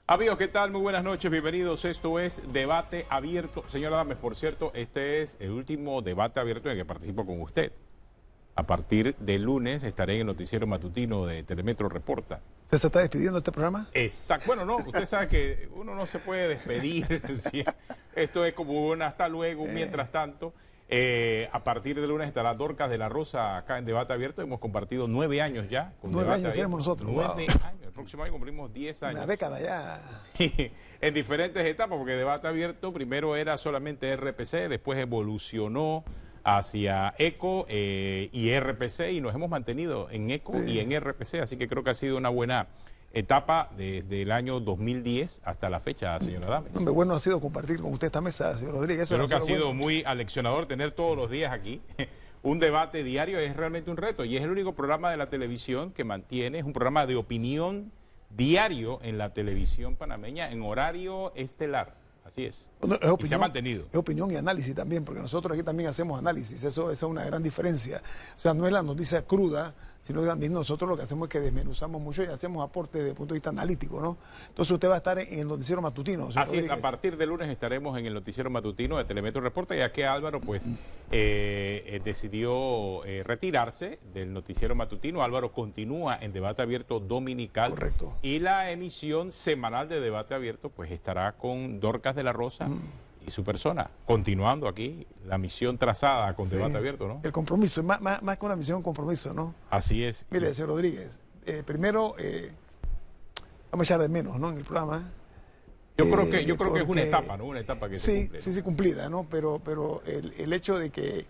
Amigos, ¿qué tal? Muy buenas noches, bienvenidos. Esto es Debate Abierto. Señor Adames, por cierto, este es el último debate abierto en el que participo con usted. A partir del lunes estaré en el noticiero matutino de Telemetro Reporta. ¿Usted se está despidiendo de este programa? Exacto. Bueno, no, usted sabe que uno no se puede despedir. ¿Sí? Esto es como un hasta luego, un mientras tanto. A partir del lunes estará Dorcas de la Rosa acá en Debate Abierto. Hemos compartido 9 años ya. Con 9 Debate años tenemos nosotros. 9 wow. años. El próximo año cumplimos 10 años. Una década ya. Sí, en diferentes etapas, porque Debate Abierto primero era solamente RPC, después evolucionó hacia ECO y RPC, y nos hemos mantenido en ECO y en RPC, así que creo que ha sido una buena etapa desde el año 2010 hasta la fecha, señor Adames. Hombre, bueno ha sido compartir con usted esta mesa, señor Rodríguez. Creo que ha sido muy aleccionador tener todos los días aquí. Un debate diario es realmente un reto, y es el único programa de la televisión que mantiene, es un programa de opinión diario en la televisión panameña en horario estelar. Así es. Bueno, es opinión, y se ha mantenido. Es opinión y análisis también, porque nosotros aquí también hacemos análisis. Eso es una gran diferencia. O sea, no es la noticia cruda, sino que también nosotros lo que hacemos es que desmenuzamos mucho y hacemos aportes desde el punto de vista analítico, ¿no? Entonces usted va a estar en el noticiero matutino. Así Rodríguez. Es, a partir de lunes estaremos en el noticiero matutino de Telemetro Reporta, ya que Álvaro pues decidió retirarse del noticiero matutino. Álvaro continúa en Debate Abierto Dominical. Correcto. Y la emisión semanal de Debate Abierto pues estará con Dorcas de la Rosa y su persona, continuando aquí la misión trazada con Debate Abierto, ¿no? El compromiso, más que una misión, un compromiso, ¿no? Así es. Mire, señor Rodríguez, primero vamos a echar de menos, ¿no? En el programa. Yo creo que es una etapa, ¿no? Una etapa que se cumple. Sí, cumplida, ¿no? Pero el hecho de que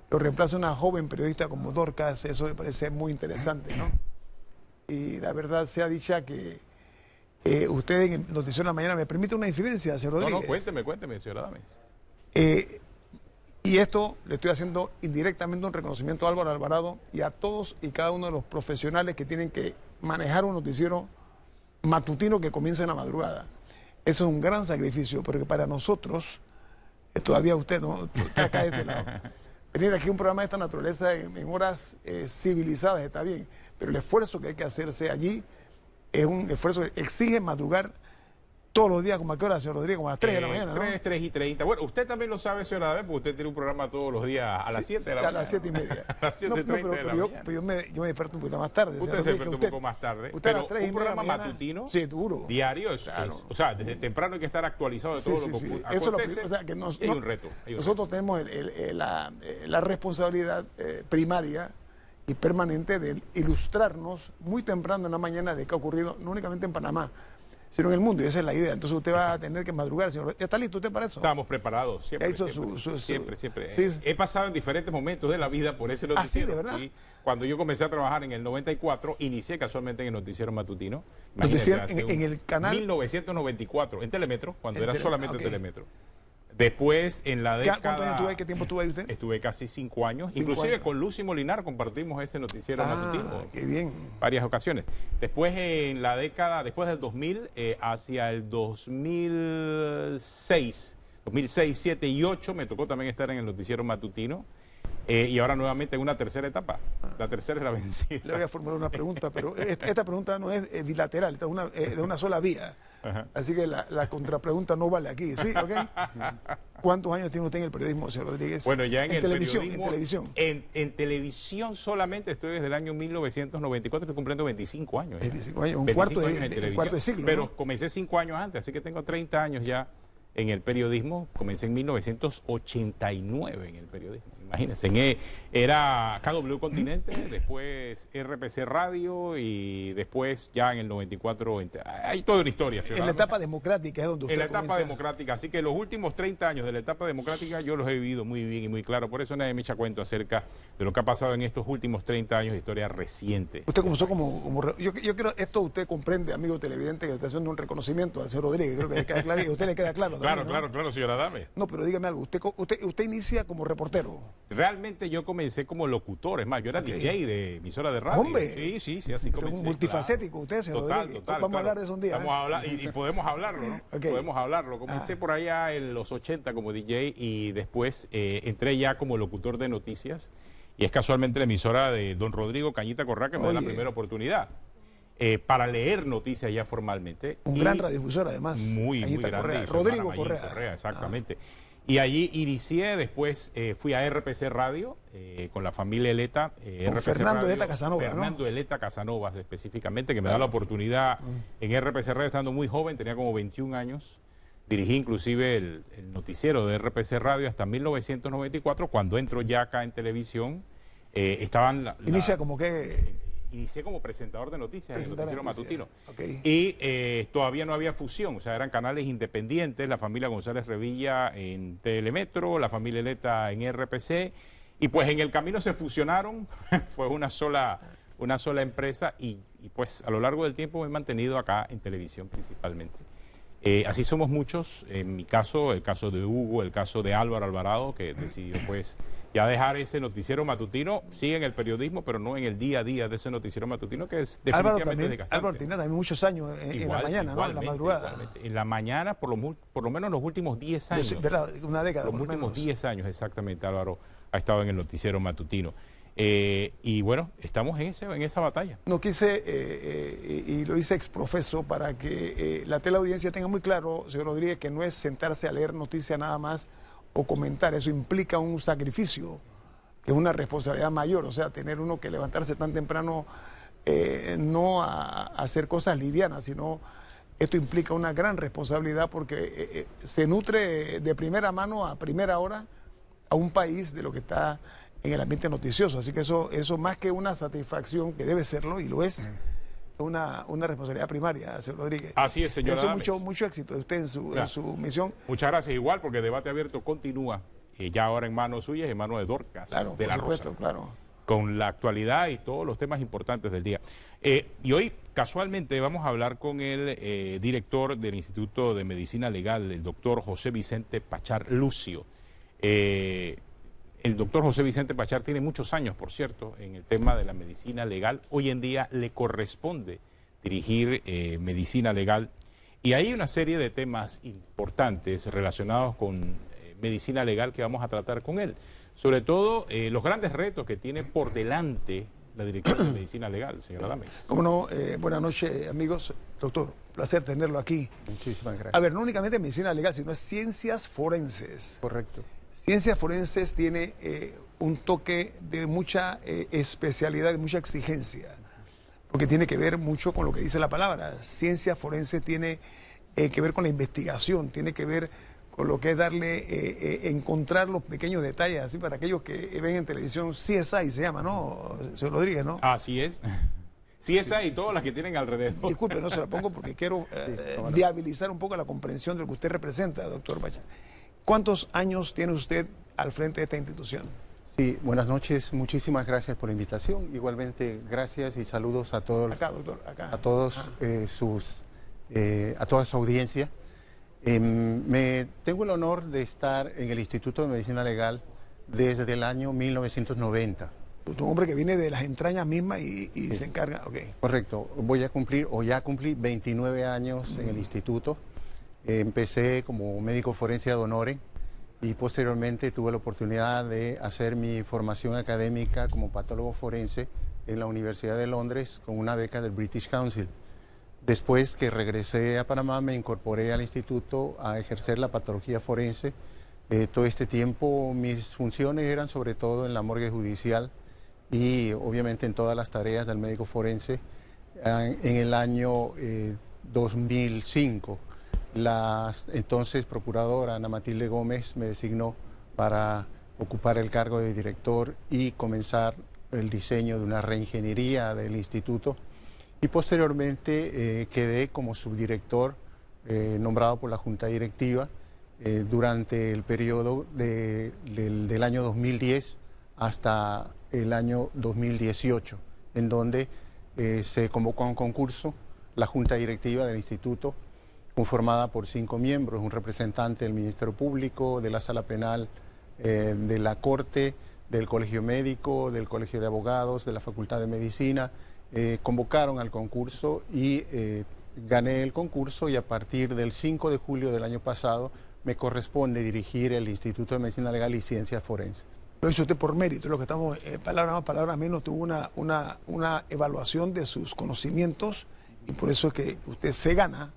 lo reemplace una joven periodista como Dorcas, eso me parece muy interesante, ¿no? Y la verdad sea dicha que usted en el noticiero de la mañana me permite una infidencia, señor Rodríguez. No, cuénteme, señor Adames. Y esto le estoy haciendo indirectamente un reconocimiento a Álvaro Alvarado y a todos y cada uno de los profesionales que tienen que manejar un noticiero matutino que comienza en la madrugada. Eso es un gran sacrificio, porque para nosotros, todavía usted no está acá de este lado, venir aquí a un programa de esta naturaleza en horas civilizadas está bien, pero el esfuerzo que hay que hacerse allí es un esfuerzo que exige madrugar todos los días. ¿Como a qué hora, señor Rodríguez? Como a las 3 de la mañana, ¿no? 3:30. Bueno, usted también lo sabe, señor Adames, porque usted tiene un programa todos los días a las 7 de la mañana. A las 7:30. A las 7:30 de la mañana. Yo me despierto un poquito más tarde. Usted se despierta un poco más tarde. Usted pero a las 3:30 un programa matutino, sí, duro. diario, Claro. o sea, desde temprano hay que estar actualizado de todo lo que acontece. O sea, que hay un reto. Nosotros tenemos la responsabilidad primaria y permanente de ilustrarnos muy temprano en la mañana de qué ha ocurrido, no únicamente en Panamá, sino en el mundo, y esa es la idea. Entonces usted va a tener que madrugar, señor. ¿Está listo usted para eso? Estamos preparados, siempre. Siempre. Sí. He pasado en diferentes momentos de la vida por ese noticiero. ¿Sí, de verdad? Y cuando yo comencé a trabajar en el 94, inicié casualmente en el noticiero matutino. En el canal 1994, en Telemetro, cuando era solamente Telemetro. Después, en la década... ¿Cuántos años tuve? ¿Qué tiempo tuvo ahí usted? Estuve casi 5 años. Inclusive con Lucy Molinar compartimos ese noticiero matutino. Qué bien. Varias ocasiones. Después, en la década, después del 2000, hacia el 2006, 7 y 8, me tocó también estar en el noticiero matutino. Y ahora nuevamente en una tercera etapa. La tercera es la vencida. Le voy a formular una pregunta, pero esta pregunta no es bilateral, esta es de una sola vía. Ajá. Así que la contrapregunta no vale aquí, ¿sí? ¿Okay? ¿Cuántos años tiene usted en el periodismo, señor Rodríguez? Bueno, ya en el televisión, periodismo, en televisión solamente estoy desde el año 1994, estoy cumpliendo 25 años. 25 años, un cuarto de siglo. Pero ¿no? Comencé 5 años antes, así que tengo 30 años ya en el periodismo. Comencé en 1989 en el periodismo. Imagínense, era KW Continente, después RPC Radio y después ya en el 94, hay toda una historia. En la etapa democrática es donde usted comienza. En la etapa democrática, así que los últimos 30 años de la etapa democrática yo los he vivido muy bien y muy claro, por eso nadie me echa cuento acerca de lo que ha pasado en estos últimos 30 años de historia reciente. Usted comenzó yo creo, esto usted comprende, amigo televidente, que está haciendo un reconocimiento al señor Rodríguez, creo que le queda claro, y a usted le queda claro también, Claro, señora Adames. No, pero dígame algo, usted inicia como reportero. Realmente yo comencé como locutor, es más, yo era DJ de emisora de radio. ¡Hombre! Sí, así comencé. Un multifacético usted, señor Rodríguez. Vamos a hablar de eso un día. Vamos a hablar, y podemos hablarlo, ¿no? Podemos hablarlo. Comencé por allá en los 80 como DJ y después entré ya como locutor de noticias, y es casualmente la emisora de don Rodrigo Cañita Correa que me da la primera oportunidad. para leer noticias ya formalmente. Un gran radiodifusor, además. Muy grande. Correa, Rodrigo Correa. Exactamente. Y allí inicié, después fui a RPC Radio con la familia Eleta. Con RPC Fernando Radio, Eleta Casanova, Fernando Eleta Casanovas específicamente, que me da la oportunidad en RPC Radio estando muy joven, tenía como 21 años. Dirigí inclusive el noticiero de RPC Radio hasta 1994, cuando entro ya acá en televisión. Inicia como que... Inicié como presentador de noticias en el noticiero matutino. Okay. Y todavía no había fusión, o sea, eran canales independientes, la familia González Revilla en Telemetro, la familia Eleta en RPC, y pues en el camino se fusionaron, fue una sola empresa, y pues a lo largo del tiempo me he mantenido acá en televisión principalmente. Así somos muchos, en mi caso, el caso de Hugo, el caso de Álvaro Alvarado, que decidió pues ya dejar ese noticiero matutino, sigue en el periodismo, pero no en el día a día de ese noticiero matutino, que es definitivamente desgastante. Álvaro tiene también muchos años en la mañana, ¿no? En la madrugada. Igualmente. En la mañana, por lo menos los últimos 10 años. ¿Verdad? Una década, los últimos 10 años, exactamente, Álvaro ha estado en el noticiero matutino. Y bueno, estamos en esa batalla. No quise, y lo hice exprofeso para que la teleaudiencia tenga muy claro, señor Rodríguez, que no es sentarse a leer noticias nada más o comentar. Eso implica un sacrificio, que es una responsabilidad mayor. O sea, tener uno que levantarse tan temprano, no a hacer cosas livianas, sino esto implica una gran responsabilidad porque se nutre de primera mano a primera hora a un país de lo que está en el ambiente noticioso. Así que eso más que una satisfacción, que debe serlo, y lo es, una responsabilidad primaria, señor Rodríguez. Así es, señor Adames. Mucho éxito de usted en su misión. Muchas gracias. Igual, porque Debate Abierto continúa, ya ahora en manos suyas y en manos de Dorcas, claro, de la por supuesto, Rosa, claro, con la actualidad y todos los temas importantes del día. Y hoy, casualmente, vamos a hablar con el director del Instituto de Medicina Legal, el doctor José Vicente Pachar Lucio. El doctor José Vicente Pachar tiene muchos años, por cierto, en el tema de la medicina legal. Hoy en día le corresponde dirigir medicina legal. Y hay una serie de temas importantes relacionados con medicina legal que vamos a tratar con él. Sobre todo, los grandes retos que tiene por delante la directora de medicina legal, señor Adames. Cómo no, buenas noches, amigos. Doctor, placer tenerlo aquí. Muchísimas gracias. A ver, no únicamente medicina legal, sino ciencias forenses. Correcto. Ciencias forenses tiene un toque de mucha especialidad, de mucha exigencia, porque tiene que ver mucho con lo que dice la palabra. Ciencias forenses tiene que ver con la investigación, tiene que ver con lo que es encontrar los pequeños detalles, así para aquellos que ven en televisión, CSI se llama, ¿no, señor Rodríguez, no? Así es. CSI y todas las que tienen alrededor. Disculpe, no se la pongo porque quiero viabilizar un poco la comprensión de lo que usted representa, doctor Pachar. ¿Cuántos años tiene usted al frente de esta institución? Sí, buenas noches, muchísimas gracias por la invitación. Igualmente, gracias y saludos a todos, acá, doctor, acá. A todos a toda su audiencia. Tengo el honor de estar en el Instituto de Medicina Legal desde el año 1990. Un hombre que viene de las entrañas mismas y sí, se encarga, ok. Correcto, voy a cumplir, o ya cumplí 29 años en el instituto. Empecé como médico forense ad honorem y posteriormente tuve la oportunidad de hacer mi formación académica como patólogo forense en la Universidad de Londres con una beca del British Council. Después que regresé a Panamá me incorporé al instituto a ejercer la patología forense. Todo este tiempo mis funciones eran sobre todo en la morgue judicial y obviamente en todas las tareas del médico forense. En el año 2005 la entonces procuradora Ana Matilde Gómez me designó para ocupar el cargo de director y comenzar el diseño de una reingeniería del instituto, y posteriormente quedé como subdirector nombrado por la Junta Directiva durante el periodo del año 2010 hasta el año 2018, en donde se convocó a un concurso la Junta Directiva del Instituto, conformada por 5 miembros, un representante del Ministerio Público, de la Sala Penal, de la Corte, del Colegio Médico, del Colegio de Abogados, de la Facultad de Medicina. Convocaron al concurso y gané el concurso, y a partir del 5 de julio del año pasado me corresponde dirigir el Instituto de Medicina Legal y Ciencias Forenses. Lo hizo usted por mérito, lo que estamos, palabras más, palabras menos, tuvo una evaluación de sus conocimientos y por eso es que usted se gana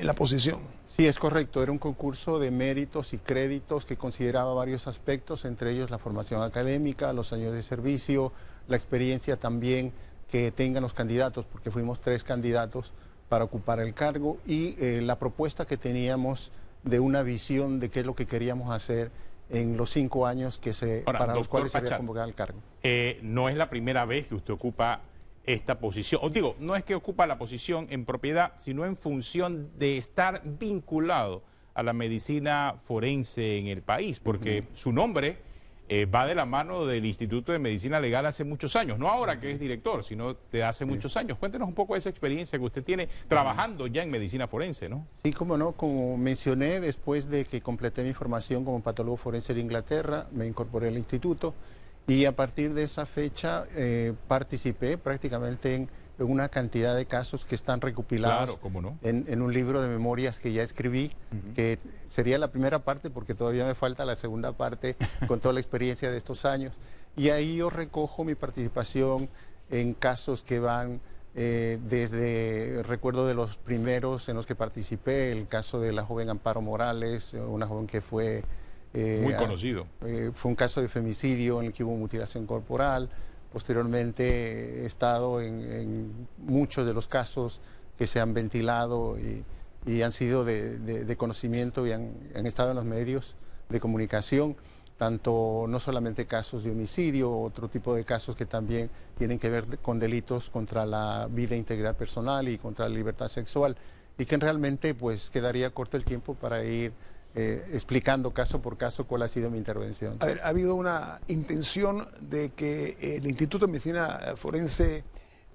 la posición. Sí, es correcto. Era un concurso de méritos y créditos que consideraba varios aspectos, entre ellos la formación académica, los años de servicio, la experiencia también que tengan los candidatos, porque fuimos 3 candidatos para ocupar el cargo, y la propuesta que teníamos de una visión de qué es lo que queríamos hacer en los 5 años que Ahora, para los cuales se había Pachá, convocado al cargo. no es la primera vez que usted ocupa esta posición. Os digo, no es que ocupa la posición en propiedad, sino en función de estar vinculado a la medicina forense en el país, porque su nombre va de la mano del Instituto de Medicina Legal hace muchos años, no ahora que es director, sino de hace muchos años. Cuéntenos un poco de esa experiencia que usted tiene trabajando ya en medicina forense, ¿no? Sí, como no, como mencioné, después de que completé mi formación como patólogo forense en Inglaterra, me incorporé al instituto y a partir de esa fecha participé prácticamente en una cantidad de casos que están recopilados Claro, cómo no. en un libro de memorias que ya escribí, que sería la primera parte porque todavía me falta la segunda parte con toda la experiencia de estos años. Y ahí yo recojo mi participación en casos que van desde, recuerdo de los primeros en los que participé, el caso de la joven Amparo Morales, una joven que fue... muy conocido. Fue un caso de femicidio en el que hubo mutilación corporal. Posteriormente he estado en muchos de los casos que se han ventilado y han sido de conocimiento y han estado en los medios de comunicación, tanto no solamente casos de homicidio, otro tipo de casos que también tienen que ver con delitos contra la vida e integridad personal y contra la libertad sexual, y que realmente pues quedaría corto el tiempo para ir explicando caso por caso cuál ha sido mi intervención. A ver, ha habido una intención de que el Instituto de Medicina Forense,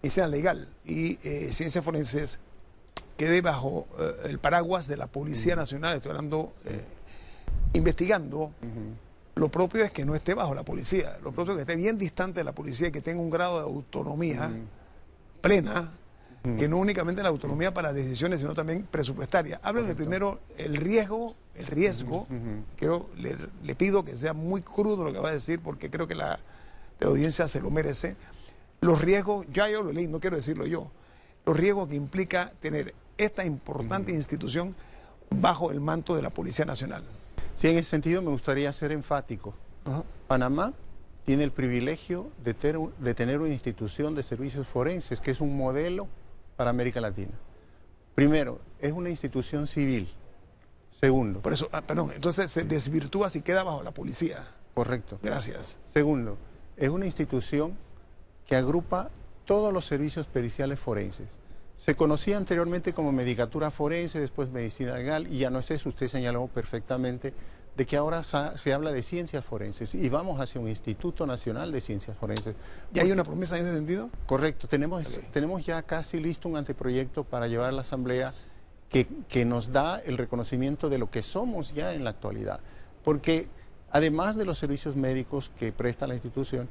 Medicina Legal y Ciencias Forenses quede bajo el paraguas de la Policía Nacional. Estoy hablando, investigando. Lo propio es que no esté bajo la policía, lo propio es que esté bien distante de la policía y que tenga un grado de autonomía plena, que no únicamente la autonomía para decisiones, sino también presupuestaria. Háblenme primero el riesgo, le pido que sea muy crudo lo que va a decir, porque creo que la audiencia se lo merece. Los riesgos, ya yo lo leí, no quiero decirlo yo, los riesgos que implica tener esta importante institución bajo el manto de la Policía Nacional. Sí, en ese sentido me gustaría ser enfático. Panamá tiene el privilegio de tener una institución de servicios forenses que es un modelo para América Latina. Primero, es una institución civil. Segundo. Por eso, perdón, entonces se desvirtúa si queda bajo la policía. Correcto. Gracias. Segundo, es una institución que agrupa todos los servicios periciales forenses. Se conocía anteriormente como medicatura forense, después medicina legal, y ya no es eso, usted señaló perfectamente, de que ahora se habla de ciencias forenses y vamos hacia un Instituto Nacional de Ciencias Forenses. ¿Y hay una promesa en ese sentido? Correcto, tenemos ya casi listo un anteproyecto para llevar a la Asamblea que nos da el reconocimiento de lo que somos ya en la actualidad. Porque además de los servicios médicos que presta la institución,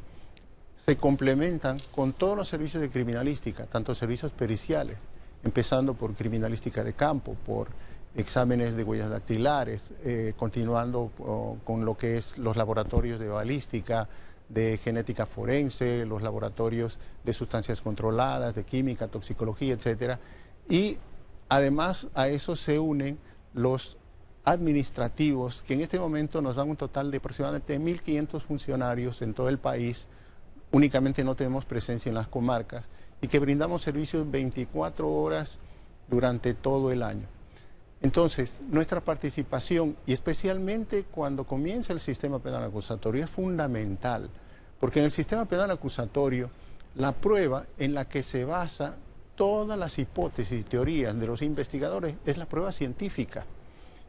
se complementan con todos los servicios de criminalística, tanto servicios periciales, empezando por criminalística de campo, por exámenes de huellas dactilares, continuando con lo que es los laboratorios de balística, de genética forense, los laboratorios de sustancias controladas, de química, toxicología, etcétera. Y además a eso se unen los administrativos, que en este momento nos dan un total de aproximadamente 1.500 funcionarios en todo el país. Únicamente no tenemos presencia en las comarcas y que brindamos servicios 24 horas durante todo el año. Entonces, nuestra participación, y especialmente cuando comienza el sistema penal acusatorio, es fundamental, porque en el sistema penal acusatorio, la prueba en la que se basa todas las hipótesis y teorías de los investigadores es la prueba científica.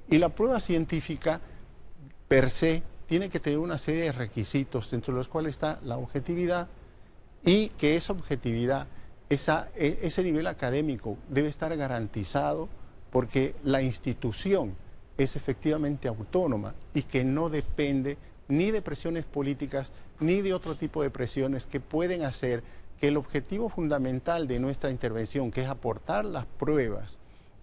Y la prueba científica, per se, tiene que tener una serie de requisitos, entre los cuales está la objetividad, y que esa objetividad, ese nivel académico debe estar garantizado porque la institución es efectivamente autónoma y que no depende ni de presiones políticas ni de otro tipo de presiones que pueden hacer que el objetivo fundamental de nuestra intervención, que es aportar las pruebas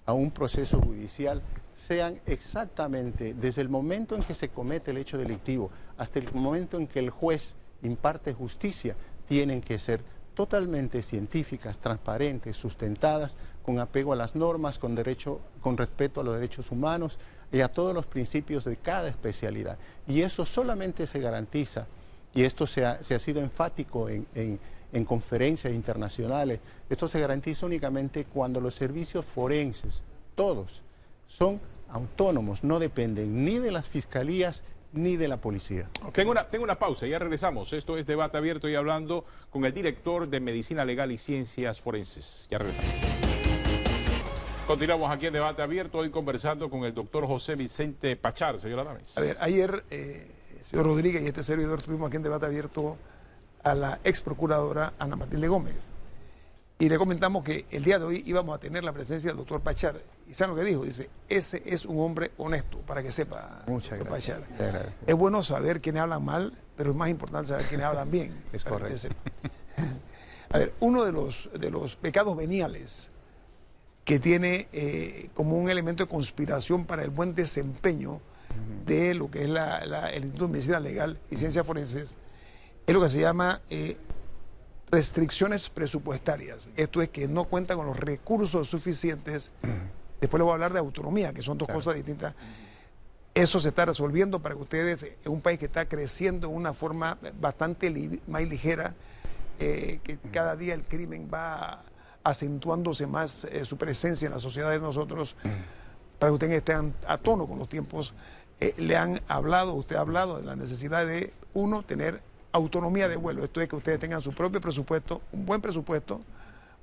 a un proceso judicial, sean exactamente desde el momento en que se comete el hecho delictivo hasta el momento en que el juez imparte justicia, tienen que ser totalmente científicas, transparentes, sustentadas, con apego a las normas, con respeto a los derechos humanos y a todos los principios de cada especialidad. Y eso solamente se garantiza, y esto se ha sido enfático en conferencias internacionales, esto se garantiza únicamente cuando los servicios forenses, todos, son autónomos, no dependen ni de las fiscalías ni de la policía. Tengo una pausa, ya regresamos. Esto es Debate Abierto y hablando con el director de Medicina Legal y Ciencias Forenses. Ya regresamos. Continuamos aquí en Debate Abierto, hoy conversando con el doctor José Vicente Pachar. Señor Adames. A ver, ayer, señor Rodríguez y este servidor tuvimos aquí en Debate Abierto a la ex procuradora Ana Matilde Gómez. Y le comentamos que el día de hoy íbamos a tener la presencia del doctor Pachar. ¿Y saben lo que dijo? Dice, ese es un hombre honesto, para que sepa. Muchas gracias. Pachar. Es bueno saber quiénes hablan mal, pero es más importante saber quiénes hablan bien. Es correcto. A ver, uno de los pecados veniales que tiene como un elemento de conspiración para el buen desempeño de lo que es el Instituto de Medicina Legal y Ciencias Forenses es lo que se llama restricciones presupuestarias. Esto es que no cuentan con los recursos suficientes. Después les voy a hablar de autonomía, que son dos cosas distintas. Eso se está resolviendo para que ustedes, en un país que está creciendo de una forma bastante más ligera, que cada día el crimen va acentuándose más su presencia en la sociedad de nosotros, para que ustedes estén a tono con los tiempos. Usted ha hablado de la necesidad de, uno, tener autonomía de vuelo. Esto es que ustedes tengan su propio presupuesto, un buen presupuesto,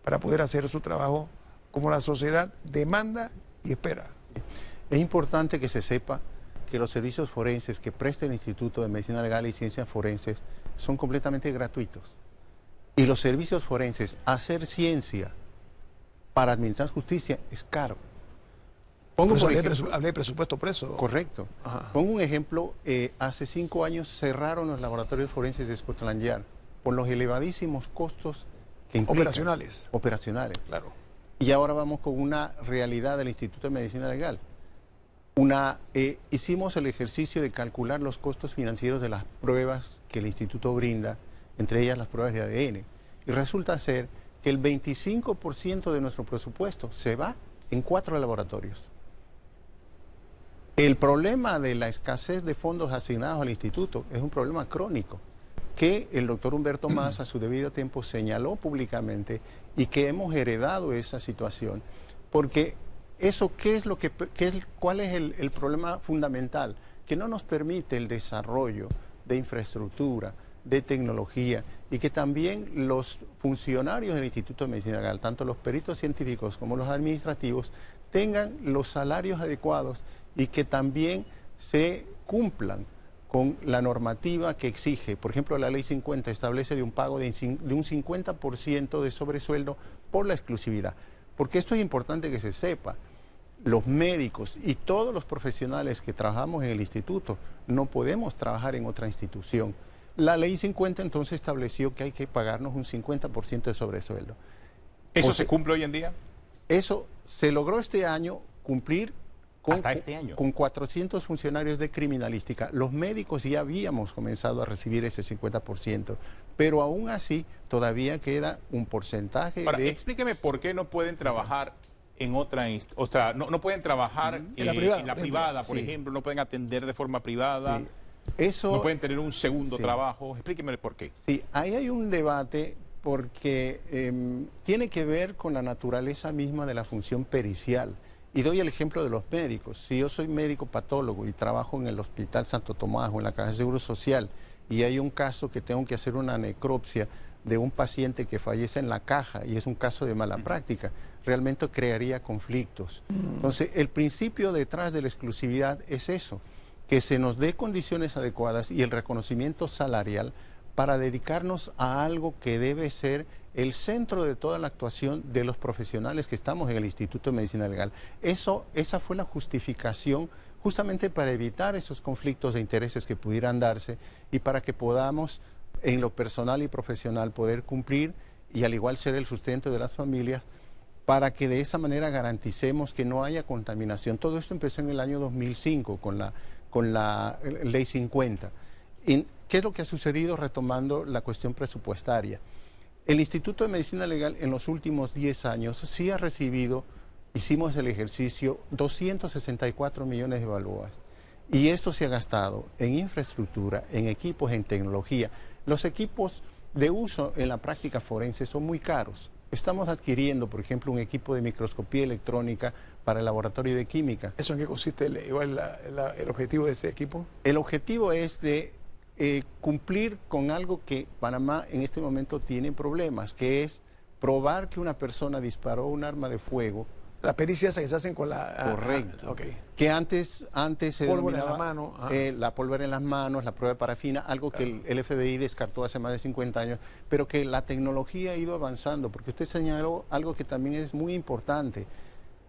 para poder hacer su trabajo como la sociedad demanda y espera. Es importante que se sepa que los servicios forenses que presta el Instituto de Medicina Legal y Ciencias Forenses son completamente gratuitos. Y los servicios forenses, hacer ciencia para administrar justicia es caro. Hablé de presupuesto por eso. Correcto. Ajá. Pongo un ejemplo. Hace 5 años cerraron los laboratorios forenses de Scotland Yard por los elevadísimos costos que implican. Operacionales. Claro. Y ahora vamos con una realidad del Instituto de Medicina Legal. Hicimos el ejercicio de calcular los costos financieros de las pruebas que el Instituto brinda, entre ellas las pruebas de ADN. Y resulta ser que el 25% de nuestro presupuesto se va en 4 laboratorios. El problema de la escasez de fondos asignados al instituto es un problema crónico que el doctor Humberto Mas a su debido tiempo señaló públicamente y que hemos heredado esa situación, porque eso, ¿cuál es el problema fundamental? Que no nos permite el desarrollo de infraestructura, de tecnología, y que también los funcionarios del Instituto de Medicina Legal, tanto los peritos científicos como los administrativos, tengan los salarios adecuados y que también se cumplan con la normativa que exige. Por ejemplo, la Ley 50 establece de un pago de un 50% de sobresueldo por la exclusividad. Porque esto es importante que se sepa. Los médicos y todos los profesionales que trabajamos en el instituto no podemos trabajar en otra institución. La Ley 50 entonces estableció que hay que pagarnos un 50% de sobresueldo. ¿Eso se cumple hoy en día? Eso se logró este año cumplir hasta este año, con 400 funcionarios de criminalística. Los médicos ya habíamos comenzado a recibir ese 50%, pero aún así todavía queda un porcentaje. Ahora, explíqueme por qué no pueden trabajar en otra, no pueden trabajar en la privada, por ejemplo, no pueden atender de forma privada. Sí. Eso, no pueden tener un segundo trabajo. Explíqueme por qué. Sí, ahí hay un debate porque tiene que ver con la naturaleza misma de la función pericial. Y doy el ejemplo de los médicos. Si yo soy médico patólogo y trabajo en el Hospital Santo Tomás o en la Caja de Seguro Social y hay un caso que tengo que hacer una necropsia de un paciente que fallece en la caja y es un caso de mala práctica, realmente crearía conflictos. Entonces, el principio detrás de la exclusividad es eso, que se nos dé condiciones adecuadas y el reconocimiento salarial para dedicarnos a algo que debe ser el centro de toda la actuación de los profesionales que estamos en el Instituto de Medicina Legal. Esa fue la justificación justamente para evitar esos conflictos de intereses que pudieran darse y para que podamos, en lo personal y profesional, poder cumplir y al igual ser el sustento de las familias, para que de esa manera garanticemos que no haya contaminación. Todo esto empezó en el año 2005 con la Ley 50. ¿Qué es lo que ha sucedido retomando la cuestión presupuestaria? El Instituto de Medicina Legal en los últimos 10 años sí ha recibido, hicimos el ejercicio, 264 millones de balboas. Y esto se ha gastado en infraestructura, en equipos, en tecnología. Los equipos de uso en la práctica forense son muy caros. Estamos adquiriendo, por ejemplo, un equipo de microscopía electrónica para el laboratorio de química. ¿Eso en qué consiste el objetivo de ese equipo? El objetivo es de cumplir con algo que Panamá en este momento tiene problemas, que es probar que una persona disparó un arma de fuego. Las pericias que se hacen con la... Correcto. Okay. Que antes se pólvora denominaba en la mano, la pólvora en las manos, la prueba de parafina, algo que el FBI descartó hace más de 50 años, pero que la tecnología ha ido avanzando, porque usted señaló algo que también es muy importante.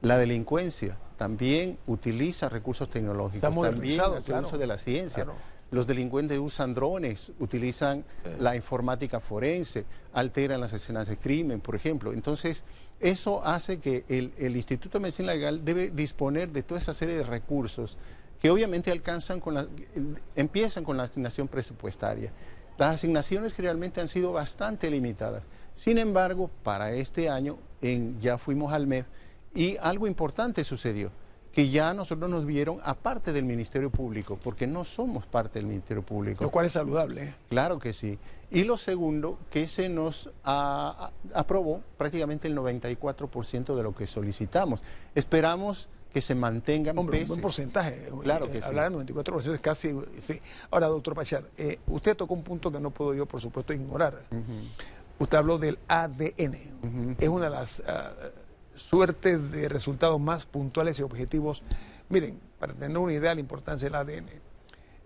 La delincuencia también utiliza recursos tecnológicos, también hace uso de la ciencia. Claro. Los delincuentes usan drones, utilizan la informática forense, alteran las escenas de crimen, por ejemplo. Entonces, eso hace que el Instituto de Medicina Legal debe disponer de toda esa serie de recursos que obviamente empiezan con la asignación presupuestaria. Las asignaciones generalmente han sido bastante limitadas. Sin embargo, para este año ya fuimos al MEF y algo importante sucedió, que ya nosotros nos vieron aparte del Ministerio Público, porque no somos parte del Ministerio Público. Lo cual es saludable, ¿eh? Claro que sí. Y lo segundo, que se nos aprobó prácticamente el 94% de lo que solicitamos. Esperamos que se mantengan. Hombre, un buen porcentaje. Claro que sí. Hablar del 94% es casi... Sí. Ahora, doctor Pachar, usted tocó un punto que no puedo yo, por supuesto, ignorar. Usted habló del ADN. Es una de las... suerte de resultados más puntuales y objetivos. Miren, para tener una idea de la importancia del ADN, en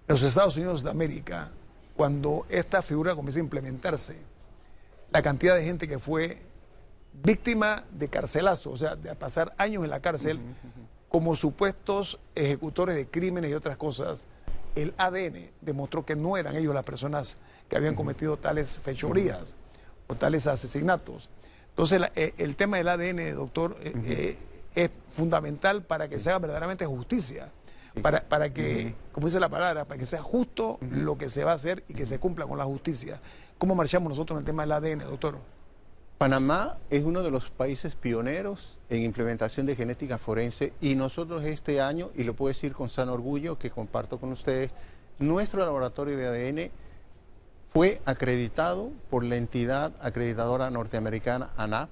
los Estados Unidos de América, cuando esta figura comienza a implementarse, la cantidad de gente que fue víctima de carcelazo, o sea, de pasar años en la cárcel, como supuestos ejecutores de crímenes y otras cosas, el ADN demostró que no eran ellos las personas que habían cometido tales fechorías o tales asesinatos. Entonces, el tema del ADN, doctor, es fundamental para que se haga verdaderamente justicia, para que, como dice la palabra, para que sea justo lo que se va a hacer y que se cumpla con la justicia. ¿Cómo marchamos nosotros en el tema del ADN, doctor? Panamá es uno de los países pioneros en implementación de genética forense y nosotros este año, y lo puedo decir con sano orgullo que comparto con ustedes, nuestro laboratorio de ADN fue acreditado por la entidad acreditadora norteamericana ANAP,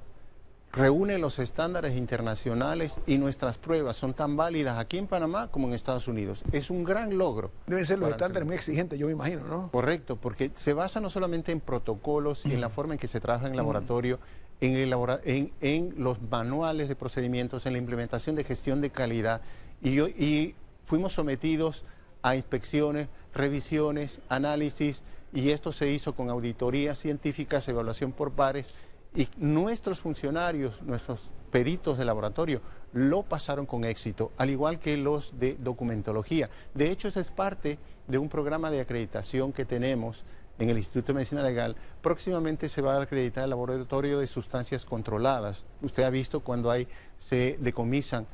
reúne los estándares internacionales y nuestras pruebas son tan válidas aquí en Panamá como en Estados Unidos. Es un gran logro. Deben ser los estándares muy exigentes, yo me imagino, ¿no? Correcto, porque se basa no solamente en protocolos y en la forma en que se trabaja en el laboratorio, en los manuales de procedimientos, en la implementación de gestión de calidad y fuimos sometidos a inspecciones, revisiones, análisis, y esto se hizo con auditorías científicas, evaluación por pares, y nuestros funcionarios, nuestros peritos de laboratorio, lo pasaron con éxito, al igual que los de documentología. De hecho, eso es parte de un programa de acreditación que tenemos en el Instituto de Medicina Legal. Próximamente se va a acreditar el laboratorio de sustancias controladas. Usted ha visto cuando se decomisan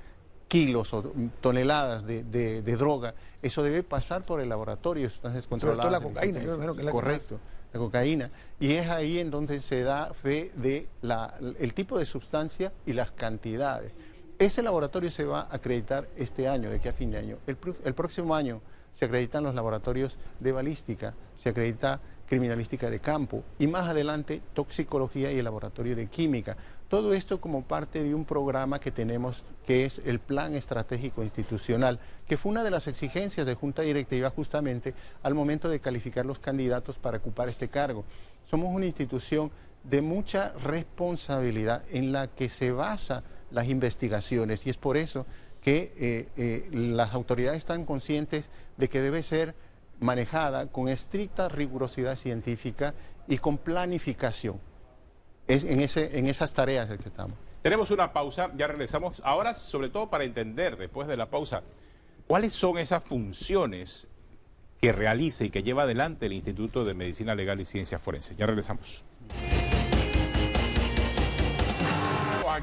kilos o toneladas de droga, eso debe pasar por el laboratorio de sustancias controladas. Sobre todo la cocaína, yo me imagino que es la correcto, la cocaína. Y es ahí en donde se da fe de el tipo de sustancia y las cantidades. Ese laboratorio se va a acreditar este año, de aquí a fin de año. El próximo año se acreditan los laboratorios de balística, se acredita criminalística de campo y más adelante toxicología y el laboratorio de química. Todo esto como parte de un programa que tenemos que es el Plan Estratégico Institucional, que fue una de las exigencias de Junta Directiva justamente al momento de calificar los candidatos para ocupar este cargo. Somos una institución de mucha responsabilidad en la que se basa las investigaciones y es por eso que las autoridades están conscientes de que debe ser manejada con estricta rigurosidad científica y con planificación. Es en esas tareas en que estamos. Tenemos una pausa, ya regresamos. Ahora, sobre todo para entender, después de la pausa, ¿cuáles son esas funciones que realiza y que lleva adelante el Instituto de Medicina Legal y Ciencias Forenses? Ya regresamos.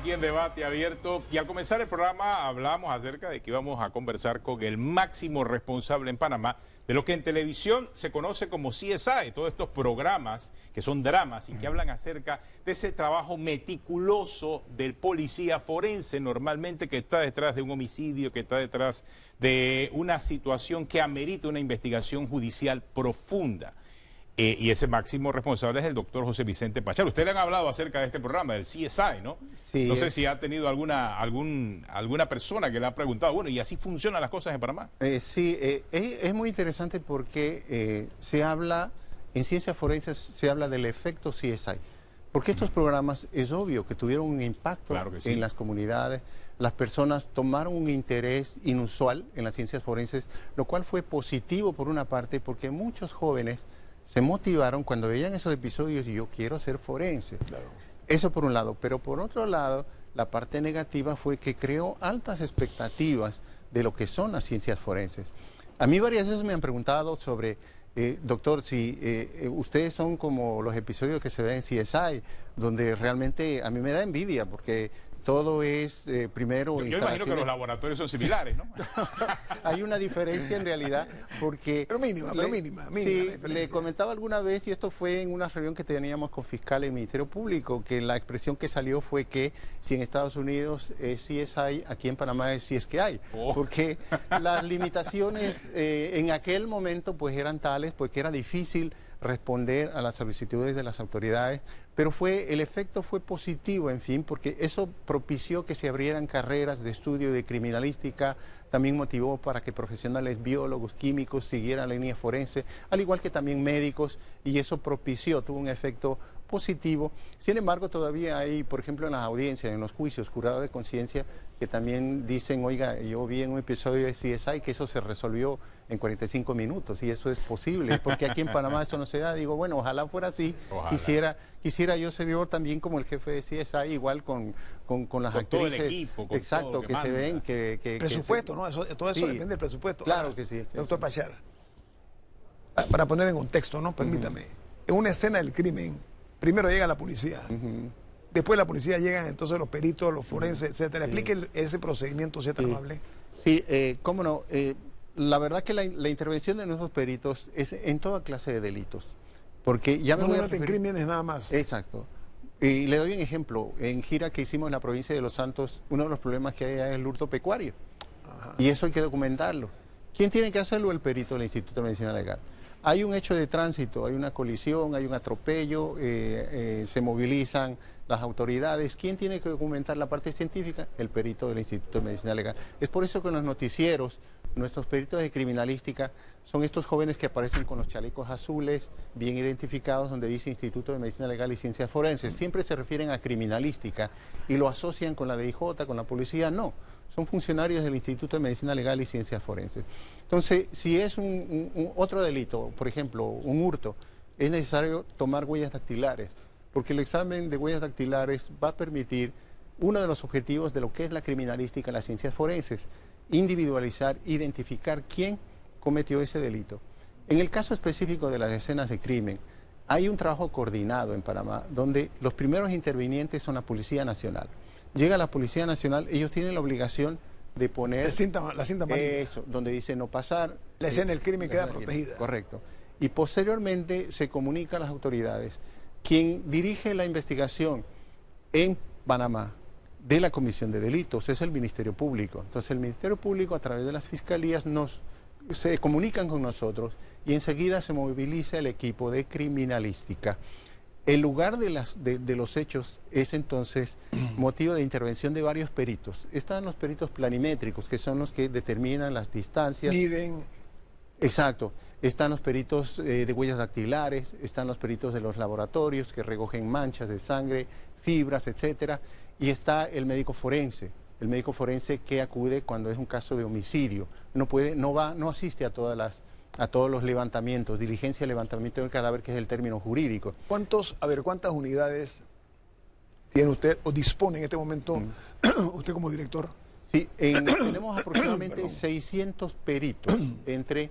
aquí en Debate Abierto y al comenzar el programa hablamos acerca de que íbamos a conversar con el máximo responsable en Panamá de lo que en televisión se conoce como CSI, todos estos programas que son dramas y que hablan acerca de ese trabajo meticuloso del policía forense normalmente que está detrás de un homicidio, que está detrás de una situación que amerita una investigación judicial profunda. Y ese máximo responsable es el doctor José Vicente Pachá. Usted le han hablado acerca de este programa, del CSI, ¿no? Sí, no sé si ha tenido alguna persona que le ha preguntado, bueno, ¿y así funcionan las cosas en Panamá? Sí, es muy interesante porque se habla, en ciencias forenses se habla del efecto CSI. Porque estos programas es obvio que tuvieron un impacto Claro que sí. en las comunidades. Las personas tomaron un interés inusual en las ciencias forenses, lo cual fue positivo por una parte porque muchos jóvenes se motivaron cuando veían esos episodios y yo quiero ser forense. Claro. Eso por un lado, pero por otro lado, la parte negativa fue que creó altas expectativas de lo que son las ciencias forenses. A mí varias veces me han preguntado sobre, doctor, si ustedes son como los episodios que se ven en CSI, donde realmente a mí me da envidia porque todo es primero... Yo imagino que los laboratorios son similares, ¿no? Hay una diferencia en realidad porque... Pero mínima Sí, la diferencia. le comentaba alguna vez, y esto fue en una reunión que teníamos con fiscales del Ministerio Público, que la expresión que salió fue que si en Estados Unidos es CSI, aquí en Panamá es si es que hay. Oh. Porque las limitaciones en aquel momento pues eran tales, porque era difícil responder a las solicitudes de las autoridades, pero el efecto fue positivo, en fin, porque eso propició que se abrieran carreras de estudio de criminalística, también motivó para que profesionales biólogos, químicos siguieran la línea forense, al igual que también médicos, y eso propició, tuvo un efecto positivo. Sin embargo, todavía hay, por ejemplo, en las audiencias, en los juicios, jurados de conciencia, que también dicen, oiga, yo vi en un episodio de CSI que eso se resolvió en 45 minutos, y eso es posible, porque aquí en Panamá eso no se da. Digo, bueno, ojalá fuera así. Ojalá. Quisiera yo ser yo también como el jefe de CSI, igual con las Con actrices. todo el equipo, con exacto, todo lo que que se manda. ven, Presupuesto, ¿no? Todo eso Sí, depende del presupuesto. claro que sí. Doctor Pachar, para poner en contexto, ¿no? Permítame. En una escena del crimen, primero llega la policía. Después la policía llegan entonces los peritos, los forenses, etcétera. Explique ese procedimiento, si es tan amable. Sí, cómo no. La verdad que la intervención de nuestros peritos es en toda clase de delitos. Porque ya me No voy a solamente en referir- crímenes nada más. Exacto. Y le doy un ejemplo. En gira que hicimos en la provincia de Los Santos, uno de los problemas que hay es el hurto pecuario. Y eso hay que documentarlo. ¿Quién tiene que hacerlo? El perito del Instituto de Medicina Legal. Hay un hecho de tránsito, hay una colisión, hay un atropello, se movilizan las autoridades. ¿Quién tiene que documentar la parte científica? El perito del Instituto de Medicina Legal. Es por eso que en los noticieros, nuestros peritos de criminalística son estos jóvenes que aparecen con los chalecos azules, bien identificados, donde dice Instituto de Medicina Legal y Ciencias Forenses. Siempre se refieren a criminalística y lo asocian con la DIJ, con la policía. No, son funcionarios del Instituto de Medicina Legal y Ciencias Forenses. Entonces, si es otro delito, por ejemplo, un hurto, es necesario tomar huellas dactilares, porque el examen de huellas dactilares va a permitir uno de los objetivos de lo que es la criminalística en las ciencias forenses, individualizar, identificar quién cometió ese delito. En el caso específico de las escenas de crimen, hay un trabajo coordinado en Panamá, donde los primeros intervinientes son la Policía Nacional. Llega la Policía Nacional, ellos tienen la obligación de poner... La cinta amarilla. Eso, donde dice no pasar. La escena del crimen la queda escena del protegida. Correcto. Y posteriormente se comunica a las autoridades. Quien dirige la investigación en Panamá de la Comisión de Delitos es el Ministerio Público. Entonces el Ministerio Público a través de las fiscalías se comunican con nosotros y enseguida se moviliza el equipo de criminalística. El lugar de los hechos es entonces motivo de intervención de varios peritos. Están los peritos planimétricos, que son los que determinan las distancias. Miden. Exacto. Están los peritos de huellas dactilares, están los peritos de los laboratorios que recogen manchas de sangre, fibras, etcétera, y está el médico forense que acude cuando es un caso de homicidio. No asiste a todos los levantamientos, diligencia, levantamiento del cadáver, que es el término jurídico. ¿Cuántas unidades tiene usted o dispone en este momento usted como director? Sí, tenemos aproximadamente 600 peritos entre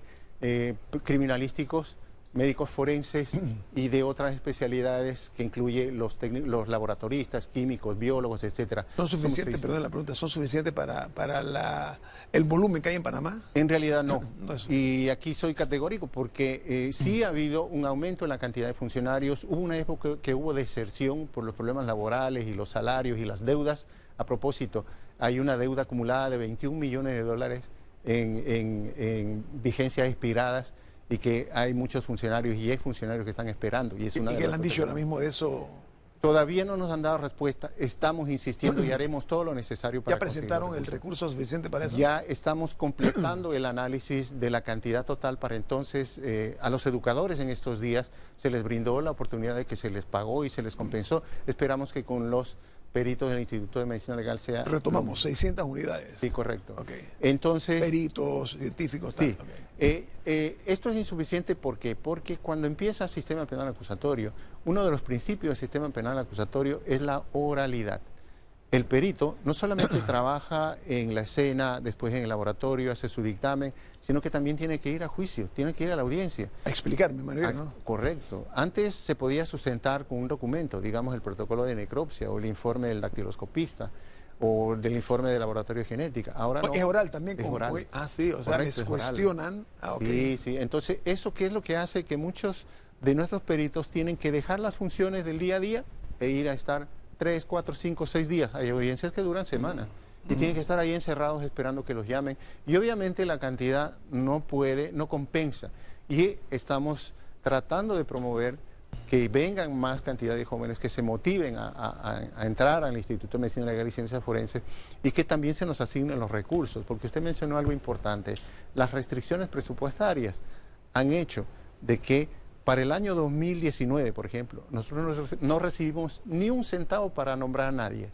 criminalísticos médicos forenses y de otras especialidades que incluye los laboratoristas, químicos, biólogos, etcétera. ¿Son suficientes, perdón la pregunta, son suficientes para el volumen que hay en Panamá? En realidad no. No es Y aquí soy categórico porque sí ha habido un aumento en la cantidad de funcionarios. Hubo una época que hubo deserción por los problemas laborales y los salarios y las deudas. A propósito, hay una deuda acumulada de 21 millones de dólares en vigencias expiradas, y que hay muchos funcionarios y exfuncionarios que están esperando. ¿Y qué le han dicho ahora mismo de eso? Todavía no nos han dado respuesta, estamos insistiendo y haremos todo lo necesario para ¿Ya presentaron el recurso suficiente para eso? Ya estamos completando el análisis de la cantidad total para entonces, a los educadores en estos días se les brindó la oportunidad de que se les pagó y se les compensó. Esperamos que con los peritos del Instituto de Medicina Legal sea... Retomamos, 600 unidades. Sí, correcto. Okay. Entonces... Peritos, científicos, tal. Sí. Okay. Esto es insuficiente, ¿por qué? Porque cuando empieza el sistema penal acusatorio, uno de los principios del sistema penal acusatorio es la oralidad. El perito no solamente trabaja en la escena, después en el laboratorio, hace su dictamen, sino que también tiene que ir a juicio, tiene que ir a la audiencia. A explicarme, María, ¿no? Correcto. Antes se podía sustentar con un documento, digamos el protocolo de necropsia o el informe del dactiloscopista o del informe de laboratorio de genética. Ahora no. Es oral también. Es oral. Ah, sí, o sea, Correcto, les cuestionan. Ah, okay. Sí, sí. Entonces, ¿eso qué es lo que hace? Que muchos de nuestros peritos tienen que dejar las funciones del día a día e ir a estar 3, 4, 5, 6 días. Hay audiencias que duran semanas y tienen que estar ahí encerrados esperando que los llamen. Y obviamente la cantidad no compensa. Y estamos tratando de promover que vengan más cantidad de jóvenes que se motiven a entrar al Instituto de Medicina Legal y Ciencias Forenses y que también se nos asignen los recursos, porque usted mencionó algo importante. Las restricciones presupuestarias han hecho de que para el año 2019, por ejemplo, nosotros no recibimos ni un centavo para nombrar a nadie.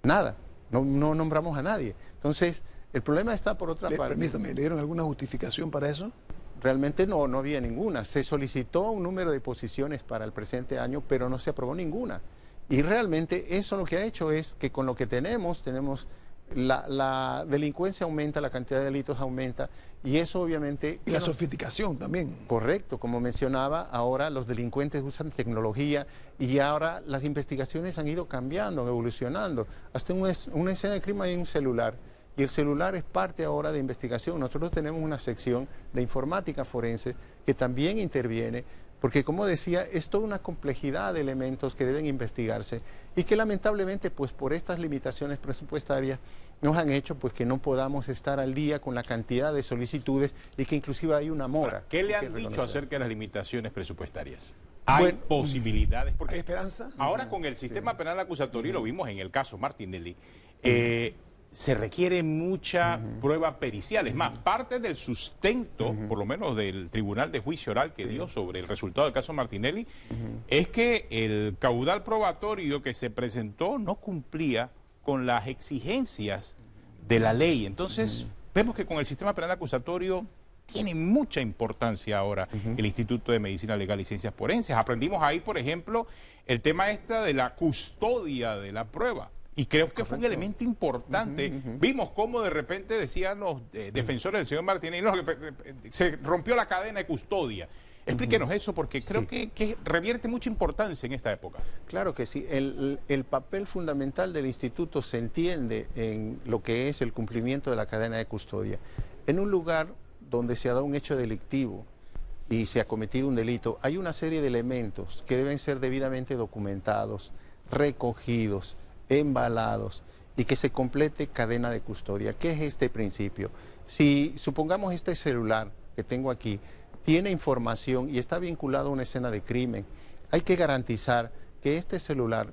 Nada, no nombramos a nadie. Entonces, el problema está por otra parte. Permítame, ¿le dieron alguna justificación para eso? Realmente no había ninguna. Se solicitó un número de posiciones para el presente año, pero no se aprobó ninguna. Y realmente eso lo que ha hecho es que con lo que tenemos la delincuencia aumenta, la cantidad de delitos aumenta, y eso obviamente... Y la sofisticación también. Correcto, como mencionaba, ahora los delincuentes usan tecnología y ahora las investigaciones han ido cambiando, evolucionando. Hasta una escena de crimen hay un celular, y el celular es parte ahora de investigación. Nosotros tenemos una sección de informática forense que también interviene, porque como decía, es toda una complejidad de elementos que deben investigarse y que lamentablemente pues por estas limitaciones presupuestarias nos han hecho pues que no podamos estar al día con la cantidad de solicitudes y que inclusive hay una mora. ¿Qué le han dicho acerca de las limitaciones presupuestarias? ¿Hay posibilidades? Porque ¿hay esperanza? Ahora con el sistema penal acusatorio, lo vimos en el caso Martinelli, se requiere mucha prueba pericial. Es más, parte del sustento, por lo menos del Tribunal de Juicio Oral que dio sobre el resultado del caso Martinelli, es que el caudal probatorio que se presentó no cumplía con las exigencias de la ley. Entonces, vemos que con el sistema penal acusatorio tiene mucha importancia ahora el Instituto de Medicina Legal y Ciencias Forenses. Aprendimos ahí, por ejemplo, el tema de la custodia de la prueba. Y creo que fue un elemento importante. Vimos cómo de repente decían los defensores del señor Martínez, no, se rompió la cadena de custodia. Explíquenos eso, porque creo que revierte mucha importancia en esta época. Claro que sí. El papel fundamental del instituto se entiende en lo que es el cumplimiento de la cadena de custodia. En un lugar donde se ha dado un hecho delictivo y se ha cometido un delito, hay una serie de elementos que deben ser debidamente documentados, recogidos, embalados y que se complete cadena de custodia. ¿Qué es este principio? Si supongamos este celular que tengo aquí tiene información y está vinculado a una escena de crimen, hay que garantizar que este celular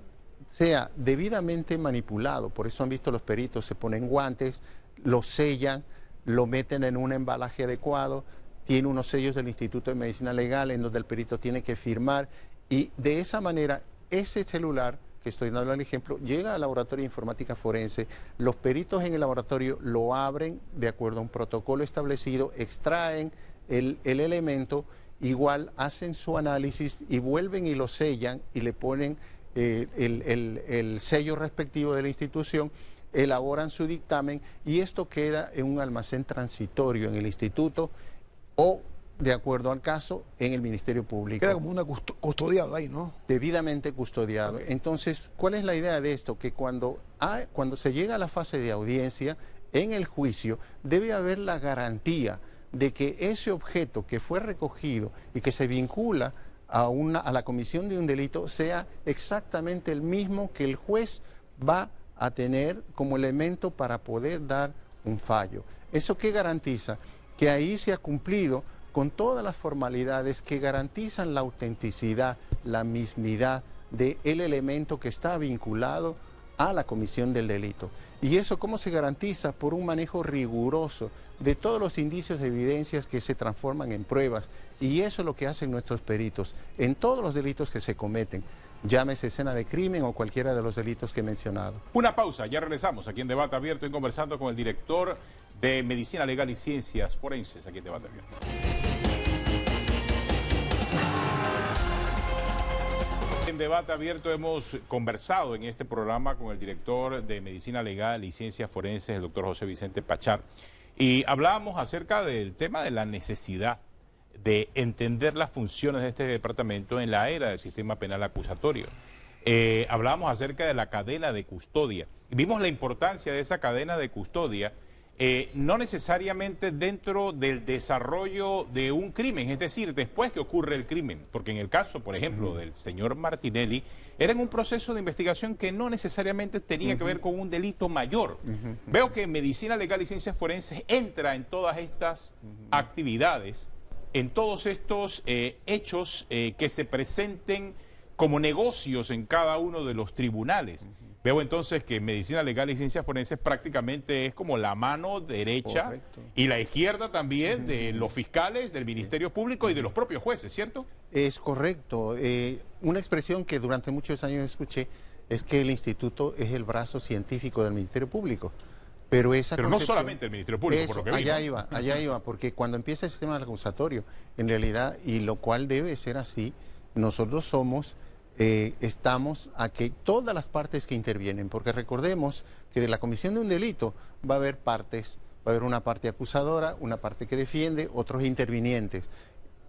sea debidamente manipulado. Por eso han visto los peritos, se ponen guantes, lo sellan, lo meten en un embalaje adecuado, tiene unos sellos del Instituto de Medicina Legal en donde el perito tiene que firmar y de esa manera ese celular que estoy dando el ejemplo, llega al laboratorio de informática forense, los peritos en el laboratorio lo abren de acuerdo a un protocolo establecido, extraen el elemento, igual hacen su análisis y vuelven y lo sellan y le ponen el sello respectivo de la institución, elaboran su dictamen y esto queda en un almacén transitorio en el instituto o de acuerdo al caso en el Ministerio Público. Queda como una custodiado ahí, ¿no? Debidamente custodiado. Okay. Entonces, ¿cuál es la idea de esto? Que cuando se llega a la fase de audiencia, en el juicio, debe haber la garantía de que ese objeto que fue recogido y que se vincula a la comisión de un delito sea exactamente el mismo que el juez va a tener como elemento para poder dar un fallo. ¿Eso qué garantiza? Que ahí se ha cumplido con todas las formalidades que garantizan la autenticidad, la mismidad del elemento que está vinculado a la comisión del delito. ¿Y eso cómo se garantiza? Por un manejo riguroso de todos los indicios de evidencias que se transforman en pruebas. Y eso es lo que hacen nuestros peritos en todos los delitos que se cometen. Llámese escena de crimen o cualquiera de los delitos que he mencionado. Una pausa, ya regresamos aquí en Debate Abierto y conversando con el director de Medicina Legal y Ciencias Forenses aquí en Debate Abierto. En Debate Abierto hemos conversado en este programa con el director de Medicina Legal y Ciencias Forenses, el doctor José Vicente Pachar, y hablábamos acerca del tema de la necesidad de entender las funciones de este departamento en la era del sistema penal acusatorio. Hablábamos acerca de la cadena de custodia. Vimos la importancia de esa cadena de custodia, no necesariamente dentro del desarrollo de un crimen, es decir, después que ocurre el crimen, porque en el caso, por ejemplo, del señor Martinelli, era en un proceso de investigación que no necesariamente tenía que ver con un delito mayor. Veo que Medicina Legal y Ciencias Forenses entra en todas estas actividades, en todos estos hechos que se presenten como negocios en cada uno de los tribunales. Veo entonces que Medicina Legal y Ciencias Forenses prácticamente es como la mano derecha. Correcto. Y la izquierda también de los fiscales, del Ministerio Público y de los propios jueces, ¿cierto? Es correcto. Una expresión que durante muchos años escuché es que el instituto es el brazo científico del Ministerio Público. Pero no solamente el Ministerio Público, por lo que vi, allá iba, porque cuando empieza el sistema acusatorio, en realidad, y lo cual debe ser así, nosotros estamos a que todas las partes que intervienen, porque recordemos que de la comisión de un delito va a haber partes, va a haber una parte acusadora, una parte que defiende, otros intervinientes.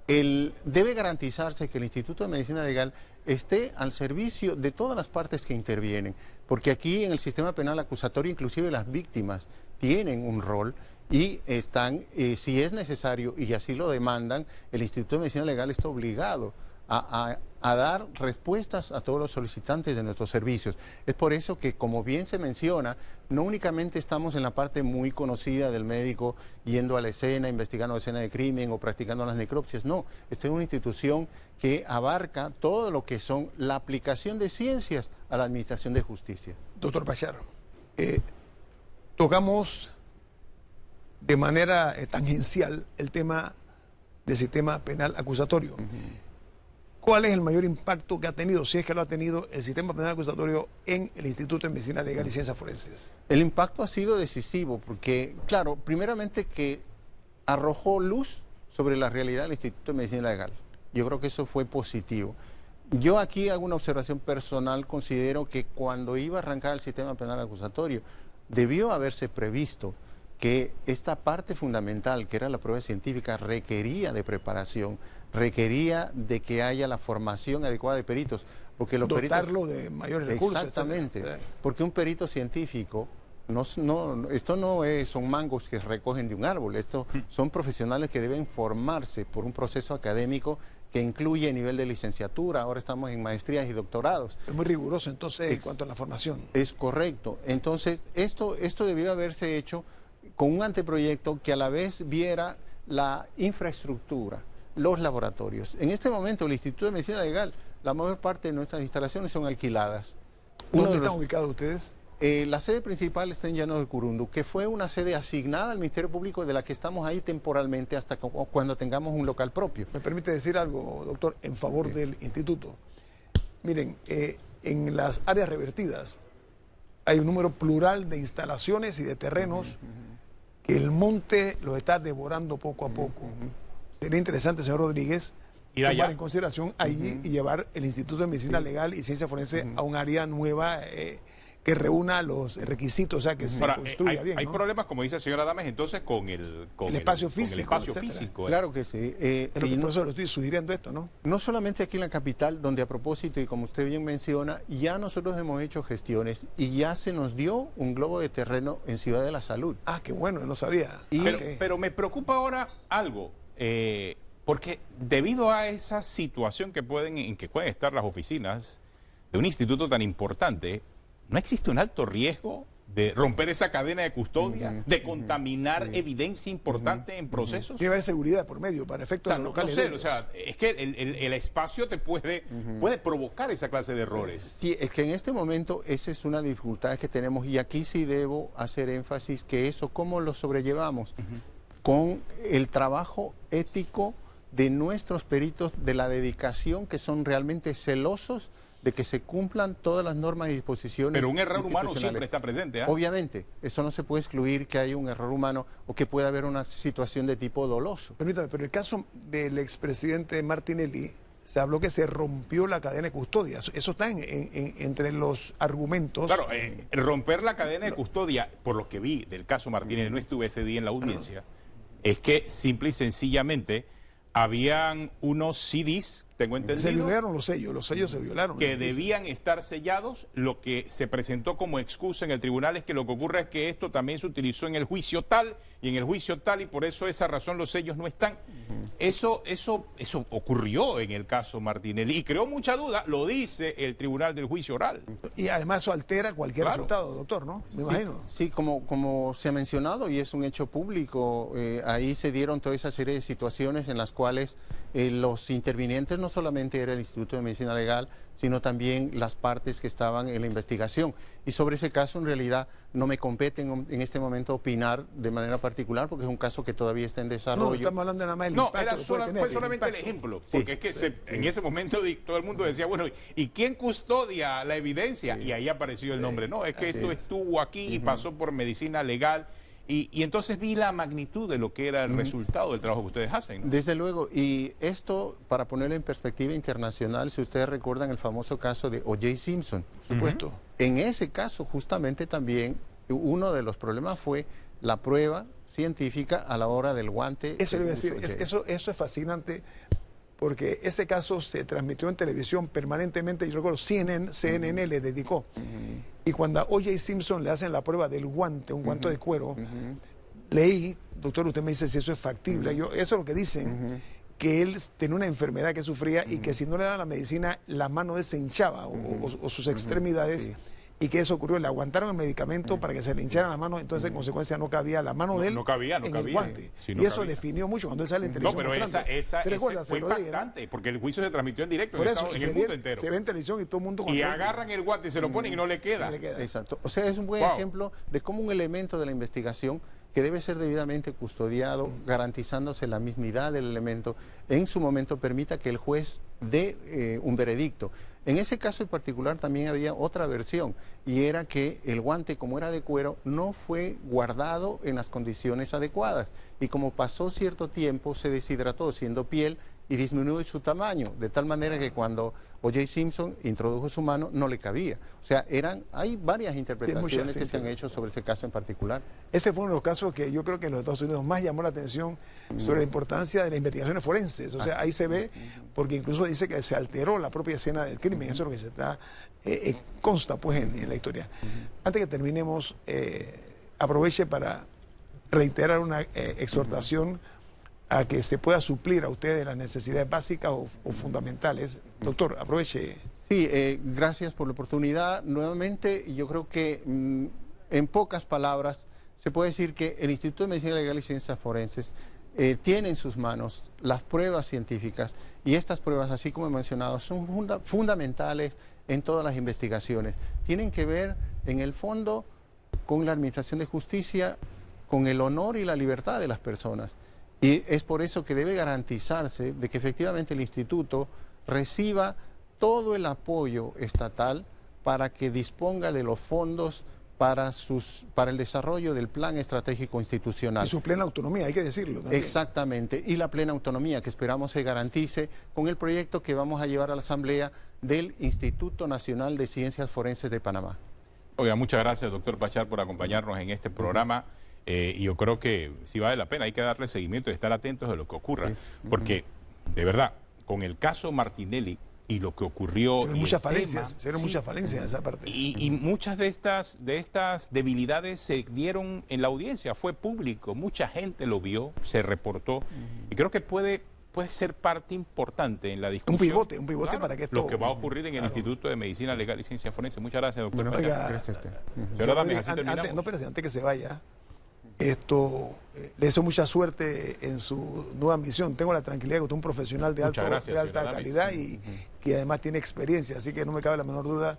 Debe garantizarse que el Instituto de Medicina Legal esté al servicio de todas las partes que intervienen, porque aquí en el sistema penal acusatorio inclusive las víctimas tienen un rol y están, si es necesario y así lo demandan, el Instituto de Medicina Legal está obligado a dar respuestas a todos los solicitantes de nuestros servicios. Es por eso que, como bien se menciona, no únicamente estamos en la parte muy conocida del médico yendo a la escena, investigando la escena de crimen o practicando las necropsias, no, esta es una institución que abarca todo lo que son la aplicación de ciencias a la administración de justicia. Doctor Pachar, tocamos de manera tangencial el tema del sistema penal acusatorio. ¿Cuál es el mayor impacto que ha tenido, si es que lo ha tenido, el sistema penal acusatorio en el Instituto de Medicina Legal y Ciencias Forenses? El impacto ha sido decisivo porque, claro, primeramente que arrojó luz sobre la realidad del Instituto de Medicina Legal. Yo creo que eso fue positivo. Yo aquí hago una observación personal, considero que cuando iba a arrancar el sistema penal acusatorio, debió haberse previsto que esta parte fundamental, que era la prueba científica, requería de preparación, requería de que haya la formación adecuada de peritos. Porque los dotarlo de mayores recursos. Exactamente, etcétera. Porque un perito científico, esto no son mangos que recogen de un árbol, esto son profesionales que deben formarse por un proceso académico que incluye nivel de licenciatura, ahora estamos en maestrías y doctorados. Es muy riguroso entonces en cuanto a la formación. Es correcto. Entonces, esto debió haberse hecho con un anteproyecto que a la vez viera la infraestructura, los laboratorios. En este momento, el Instituto de Medicina Legal, la mayor parte de nuestras instalaciones son alquiladas. ¿Dónde están ubicados ustedes? La sede principal está en Llanos de Curundú, que fue una sede asignada al Ministerio Público de la que estamos ahí temporalmente hasta cuando tengamos un local propio. ¿Me permite decir algo, doctor, en favor del instituto? Miren, en las áreas revertidas hay un número plural de instalaciones y de terrenos que el monte los está devorando poco a poco. Sería interesante, señor Rodríguez, tomar en consideración ahí y llevar el Instituto de Medicina Legal y Ciencia Forense a un área nueva que reúna los requisitos, o sea, que se Ahora, construya bien, hay ¿no? problemas, como dice la señora Adames, entonces con el espacio físico, Con el espacio etcétera. físico. Claro que sí. Es lo Y que no- por eso lo estoy sugiriendo esto, ¿no? No solamente aquí en la capital, donde a propósito, y como usted bien menciona, ya nosotros hemos hecho gestiones y ya se nos dio un globo de terreno en Ciudad de la Salud. Ah, qué bueno, no lo sabía. Y- Pero, Ok. pero me preocupa ahora algo, porque debido a esa situación en que pueden estar las oficinas de un instituto tan importante, ¿no existe un alto riesgo de romper esa cadena de custodia, de contaminar evidencia importante en procesos? Tiene que haber seguridad por medio para O efectos sea, no locales. sé, de o ellos. sea, es que el espacio te puede provocar esa clase de errores. Sí, es que en este momento esa es una dificultad que tenemos y aquí sí debo hacer énfasis que eso, ¿cómo lo sobrellevamos? Con el trabajo ético de nuestros peritos, de la dedicación, que son realmente celosos de que se cumplan todas las normas y disposiciones. Pero un error humano institucionales. siempre está presente, ¿ah? Obviamente, eso no se puede excluir que haya un error humano o que pueda haber una situación de tipo doloso. Permítame, pero el caso del expresidente Martinelli, se habló que se rompió la cadena de custodia. Eso está entre los argumentos. Claro, romper la cadena de custodia, por lo que vi del caso Martínez, no estuve ese día en la audiencia, es que simple y sencillamente habían unos CDs, tengo Se entendido, violaron los sellos se violaron. que debían estar sellados. Lo que se presentó como excusa en el tribunal es que lo que ocurre es que esto también se utilizó en el juicio tal y en el juicio tal, y por eso esa razón los sellos no están. Eso ocurrió en el caso Martinelli y creó mucha duda, lo dice el tribunal del juicio oral. Y además eso altera cualquier Claro. resultado, doctor, ¿no? Me imagino. Sí, como se ha mencionado y es un hecho público, ahí se dieron toda esa serie de situaciones en las cuales los intervinientes no solamente era el Instituto de Medicina Legal, sino también las partes que estaban en la investigación. Y sobre ese caso, en realidad, no me compete en este momento opinar de manera particular, porque es un caso que todavía está en No, desarrollo. estamos hablando nada más del No, impacto era que puede tener, fue solamente el impacto. ejemplo, Sí. porque es que en ese momento todo el mundo decía, bueno, ¿y quién custodia la evidencia? Y ahí apareció el nombre. No, es que esto estuvo aquí y pasó por medicina legal. Y entonces vi la magnitud de lo que era el resultado del trabajo que ustedes hacen, ¿no? Desde luego, y esto, para ponerlo en perspectiva internacional, si ustedes recuerdan el famoso caso de O.J. Simpson, Por supuesto. en ese caso justamente también uno de los problemas fue la prueba científica a la hora del guante. Eso le de iba a decir, uso. eso es fascinante porque ese caso se transmitió en televisión permanentemente. Yo recuerdo, CNN le dedicó. Y cuando a O.J. Simpson le hacen la prueba del guante, un guante de cuero, leí, doctor, usted me dice si eso es factible. Eso es lo que dicen, que él tenía una enfermedad que sufría y que si no le daban la medicina, la mano de él se hinchaba o sus extremidades. Sí. Y que eso ocurrió, le aguantaron el medicamento para que se le hincharan las manos, entonces en consecuencia no cabía la mano de él No cabía en el cabía. guante. Sí, no y eso cabía. definió mucho cuando él sale en No, televisión. pero mostrando. ese ¿Te recuerdas, fue Rodríguez, no? impactante, porque el juicio se transmitió en directo Por en, eso, en se el mundo entero. se ve en televisión y todo el mundo... Y cuando- agarran el guante y se lo ponen y no le queda. no le queda. Exacto. O sea, es un buen Wow. ejemplo de cómo un elemento de la investigación que debe ser debidamente custodiado, garantizándose la mismidad del elemento, en su momento permita que el juez dé un veredicto. En ese caso en particular también había otra versión, y era que el guante, como era de cuero, no fue guardado en las condiciones adecuadas, y como pasó cierto tiempo, se deshidrató siendo piel y disminuyó su tamaño, de tal manera que cuando O.J. Simpson introdujo su mano no le cabía. O sea, hay varias interpretaciones sí, que se han sí. hecho sobre ese caso en particular. Ese fue uno de los casos que yo creo que en los Estados Unidos más llamó la atención sobre la importancia de las investigaciones forenses. O sea, ahí se ve, porque incluso dice que se alteró la propia escena del crimen. Eso es lo que se está consta pues en la historia. Antes que terminemos, aproveche para reiterar una exhortación a que se pueda suplir a ustedes las necesidades básicas o fundamentales. Doctor, aproveche. Sí, gracias por la oportunidad. Nuevamente, yo creo que en pocas palabras se puede decir que el Instituto de Medicina Legal y Ciencias Forenses tiene en sus manos las pruebas científicas, y estas pruebas, así como he mencionado, son fundamentales en todas las investigaciones. Tienen que ver, en el fondo, con la administración de justicia, con el honor y la libertad de las personas. Y es por eso que debe garantizarse de que efectivamente el instituto reciba todo el apoyo estatal para que disponga de los fondos para el desarrollo del plan estratégico institucional. Y su plena autonomía, hay que decirlo también. Exactamente, y la plena autonomía que esperamos se garantice con el proyecto que vamos a llevar a la Asamblea del Instituto Nacional de Ciencias Forenses de Panamá. Oiga, muchas gracias, doctor Pachar, por acompañarnos en este programa. Y yo creo que sí vale la pena, hay que darle seguimiento y estar atentos de lo que ocurra. Porque, de verdad, con el caso Martinelli y lo que ocurrió... Se ven muchas falencias, muchas falencias en esa parte. Y muchas de estas debilidades se dieron en la audiencia, fue público, mucha gente lo vio, se reportó. Y creo que puede ser parte importante en la discusión. Un pivote para que esto... Lo que va a ocurrir en el Instituto de Medicina Legal y Ciencia Forense. Muchas gracias, doctor. Bueno, Oiga, gracias. Señora Adames, así terminamos. Antes que se vaya, le deseo mucha suerte en su nueva misión. Tengo la tranquilidad que usted es un profesional de alta calidad y que además tiene experiencia, así que no me cabe la menor duda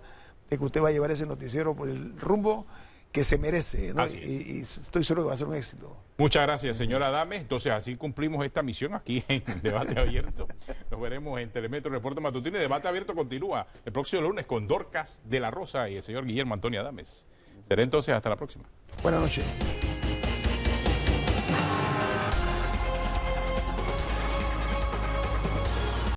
de que usted va a llevar ese noticiero por el rumbo que se merece, ¿no? Y estoy seguro que va a ser un éxito. Muchas gracias, señora Adames. Entonces, así cumplimos esta misión aquí en Debate Abierto. Nos veremos en Telemetro Reporte Matutino. Debate Abierto continúa el próximo lunes con Dorcas de la Rosa y el señor Guillermo Antonio Adames. Será entonces hasta la próxima. Buenas noches.